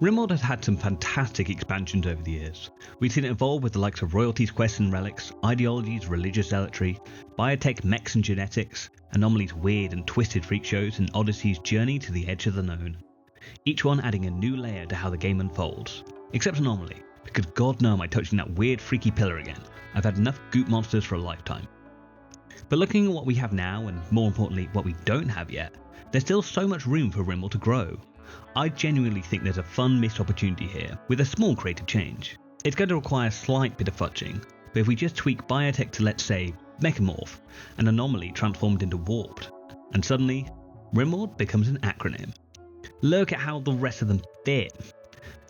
Rimworld has had some fantastic expansions over the years. We've seen it evolve with the likes of royalties, quests and relics, ideologies, religious zealotry, biotech, mechs and genetics, Anomaly's weird and twisted freak shows, and Odyssey's journey to the edge of the known. Each one adding a new layer to how the game unfolds. Except Anomaly, because god no am I touching that weird freaky pillar again. I've had enough goop monsters for a lifetime. But looking at what we have now, and more importantly what we don't have yet, there's still so much room for Rimworld to grow. I genuinely think there's a fun missed opportunity here, with a small creative change. It's going to require a slight bit of fudging, but if we just tweak biotech to, let's say, Mechamorph, and Anomaly transformed into Warped, and suddenly, Rimworld becomes an acronym. Look at how the rest of them fit.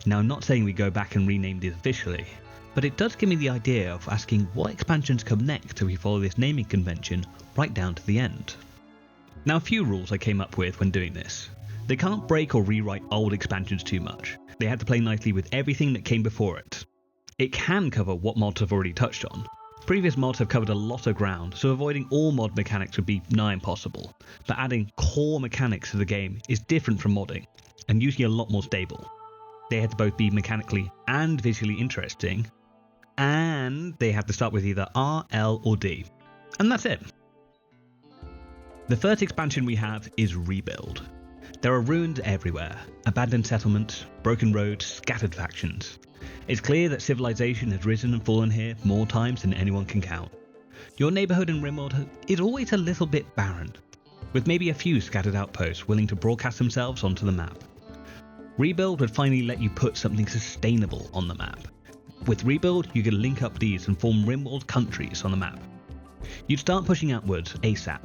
Now, I'm not saying we go back and rename these officially, but it does give me the idea of asking what expansions come next if we follow this naming convention right down to the end. Now, a few rules I came up with when doing this. They can't break or rewrite old expansions too much. They had to play nicely with everything that came before it. It can cover what mods have already touched on. Previous mods have covered a lot of ground, so avoiding all mod mechanics would be nigh impossible. But adding core mechanics to the game is different from modding, and usually a lot more stable. They had to both be mechanically and visually interesting, and they have to start with either R, L or D. And that's it. The first expansion we have is Rebuild. There are ruins everywhere, abandoned settlements, broken roads, scattered factions. It's clear that civilization has risen and fallen here more times than anyone can count. Your neighbourhood in Rimworld is always a little bit barren, with maybe a few scattered outposts willing to broadcast themselves onto the map. Rebuild would finally let you put something sustainable on the map. With Rebuild, you could link up these and form Rimworld countries on the map. You'd start pushing outwards ASAP.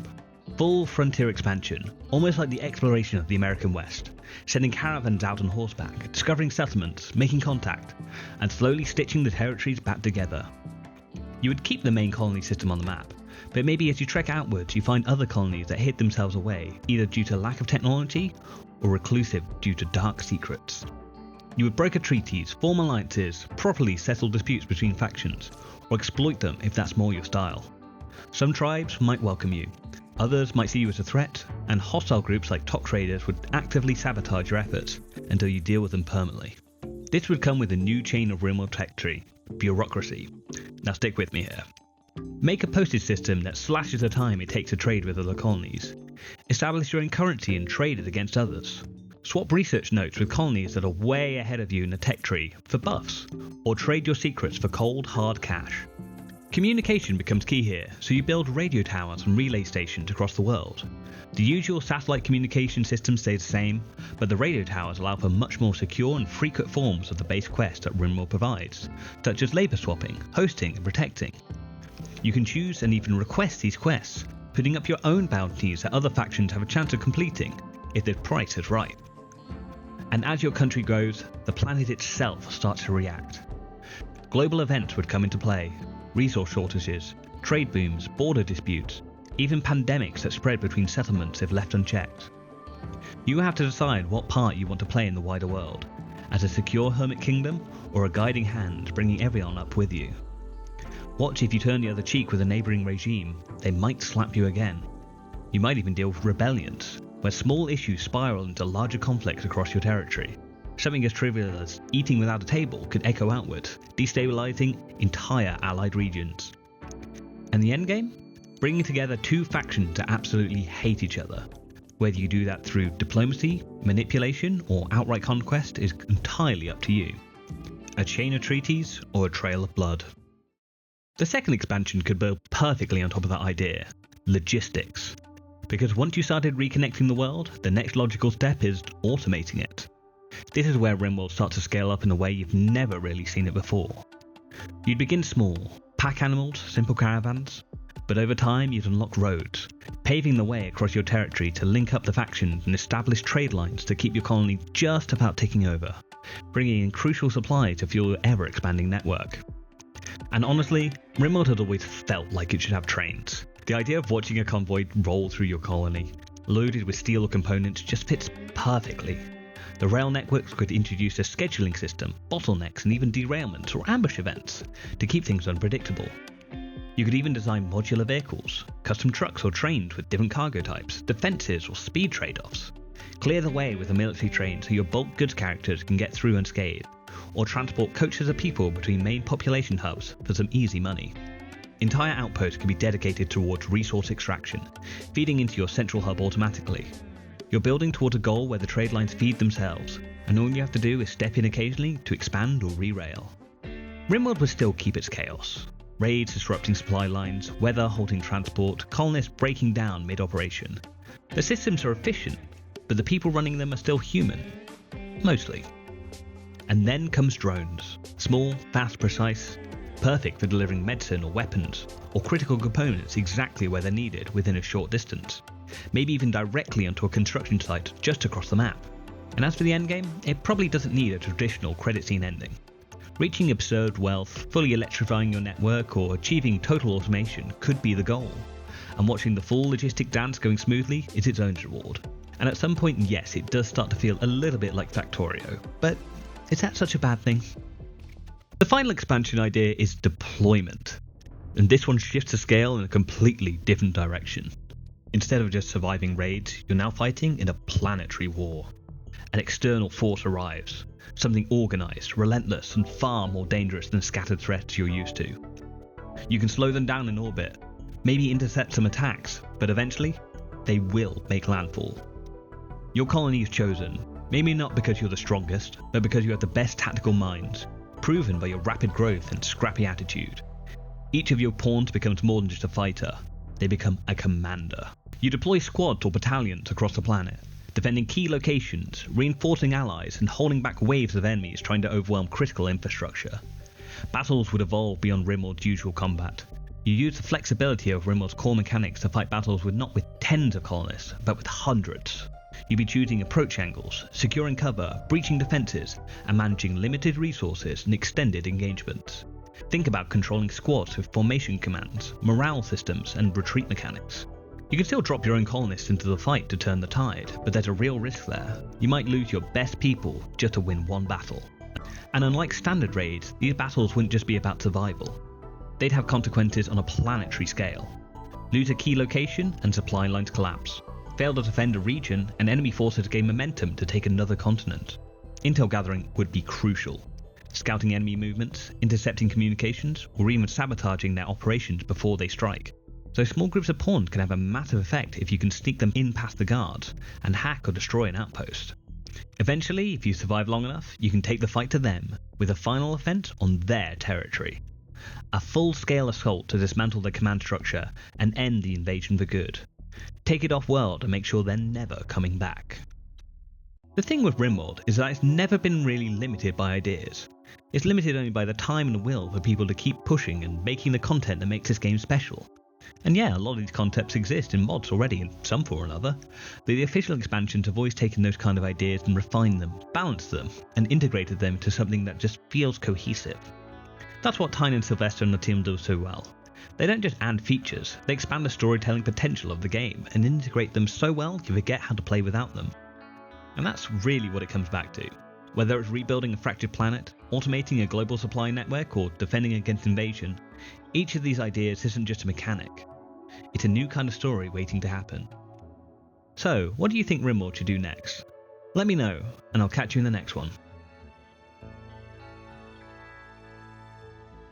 Full frontier expansion, almost like the exploration of the American West, sending caravans out on horseback, discovering settlements, making contact, and slowly stitching the territories back together. You would keep the main colony system on the map, but maybe as you trek outwards you find other colonies that hid themselves away, either due to lack of technology or reclusive due to dark secrets. You would broker treaties, form alliances, properly settle disputes between factions, or exploit them if that's more your style. Some tribes might welcome you, others might see you as a threat, and hostile groups like top traders would actively sabotage your efforts until you deal with them permanently. This would come with a new chain of Rimworld tech tree, bureaucracy. Now stick with me here. Make a postage system that slashes the time it takes to trade with other colonies. Establish your own currency and trade it against others. Swap research notes with colonies that are way ahead of you in the tech tree for buffs, or trade your secrets for cold, hard cash. Communication becomes key here, so you build radio towers and relay stations across the world. The usual satellite communication system stays the same, but the radio towers allow for much more secure and frequent forms of the base quest that Rimworld provides, such as labour swapping, hosting and protecting. You can choose and even request these quests, putting up your own bounties that other factions have a chance of completing, if the price is right. And as your country grows, the planet itself starts to react. Global events would come into play. Resource shortages, trade booms, border disputes, even pandemics that spread between settlements if left unchecked. You have to decide what part you want to play in the wider world, as a secure hermit kingdom or a guiding hand bringing everyone up with you. Watch if you turn the other cheek with a neighbouring regime, they might slap you again. You might even deal with rebellions, where small issues spiral into larger conflicts across your territory. Something as trivial as eating without a table could echo outward, destabilising entire allied regions. And the endgame? Bringing together two factions that absolutely hate each other. Whether you do that through diplomacy, manipulation, or outright conquest is entirely up to you. A chain of treaties or a trail of blood. The second expansion could build perfectly on top of that idea, logistics. Because once you started reconnecting the world, the next logical step is automating it. This is where Rimworld starts to scale up in a way you've never really seen it before. You'd begin small, pack animals, simple caravans, but over time you'd unlock roads, paving the way across your territory to link up the factions and establish trade lines to keep your colony just about ticking over, bringing in crucial supplies to fuel your ever-expanding network. And honestly, Rimworld had always felt like it should have trains. The idea of watching a convoy roll through your colony, loaded with steel or components, just fits perfectly. The rail networks could introduce a scheduling system, bottlenecks and even derailments or ambush events to keep things unpredictable. You could even design modular vehicles, custom trucks or trains with different cargo types, defences or speed trade-offs. Clear the way with a military train so your bulk goods characters can get through unscathed, or transport coaches of people between main population hubs for some easy money. Entire outposts can be dedicated towards resource extraction, feeding into your central hub automatically. You're building towards a goal where the trade lines feed themselves, and all you have to do is step in occasionally to expand or re-rail. Rimworld will still keep its chaos. Raids disrupting supply lines, weather halting transport, colonists breaking down mid-operation. The systems are efficient, but the people running them are still human. Mostly. And then comes drones. Small, fast, precise, perfect for delivering medicine or weapons, or critical components exactly where they're needed within a short distance. Maybe even directly onto a construction site just across the map. And as for the endgame, it probably doesn't need a traditional credit scene ending. Reaching absurd wealth, fully electrifying your network, or achieving total automation could be the goal. And watching the full logistic dance going smoothly is its own reward. And at some point, yes, it does start to feel a little bit like Factorio, but is that such a bad thing? The final expansion idea is deployment, and this one shifts the scale in a completely different direction. Instead of just surviving raids, you're now fighting in a planetary war. An external force arrives, something organised, relentless, and far more dangerous than scattered threats you're used to. You can slow them down in orbit, maybe intercept some attacks, but eventually, they will make landfall. Your colony is chosen, maybe not because you're the strongest, but because you have the best tactical minds, proven by your rapid growth and scrappy attitude. Each of your pawns becomes more than just a fighter, they become a commander. You deploy squads or battalions across the planet, defending key locations, reinforcing allies, and holding back waves of enemies trying to overwhelm critical infrastructure. Battles would evolve beyond Rimworld's usual combat. You use the flexibility of Rimworld's core mechanics to fight battles not with tens of colonists, but with hundreds. You'll be choosing approach angles, securing cover, breaching defences, and managing limited resources and extended engagements. Think about controlling squads with formation commands, morale systems, and retreat mechanics. You can still drop your own colonists into the fight to turn the tide, but there's a real risk there. You might lose your best people just to win one battle. And unlike standard raids, these battles wouldn't just be about survival. They'd have consequences on a planetary scale. Lose a key location and supply lines collapse. Fail to defend a region and enemy forces gain momentum to take another continent. Intel gathering would be crucial. Scouting enemy movements, intercepting communications, or even sabotaging their operations before they strike. So small groups of pawns can have a massive effect if you can sneak them in past the guards and hack or destroy an outpost. Eventually, if you survive long enough, you can take the fight to them, with a final offense on their territory. A full-scale assault to dismantle their command structure and end the invasion for good. Take it off-world and make sure they're never coming back. The thing with Rimworld is that it's never been really limited by ideas. It's limited only by the time and will for people to keep pushing and making the content that makes this game special. And yeah, a lot of these concepts exist in mods already in some form or another, but the official expansions have always taken those kind of ideas and refined them, balanced them, and integrated them to something that just feels cohesive. That's what Tyne and Sylvester and the team do so well. They don't just add features, they expand the storytelling potential of the game and integrate them so well you forget how to play without them. And that's really what it comes back to. Whether it's rebuilding a fractured planet, automating a global supply network, or defending against invasion, each of these ideas isn't just a mechanic. It's a new kind of story waiting to happen. So, what do you think Rimworld should do next? Let me know, and I'll catch you in the next one.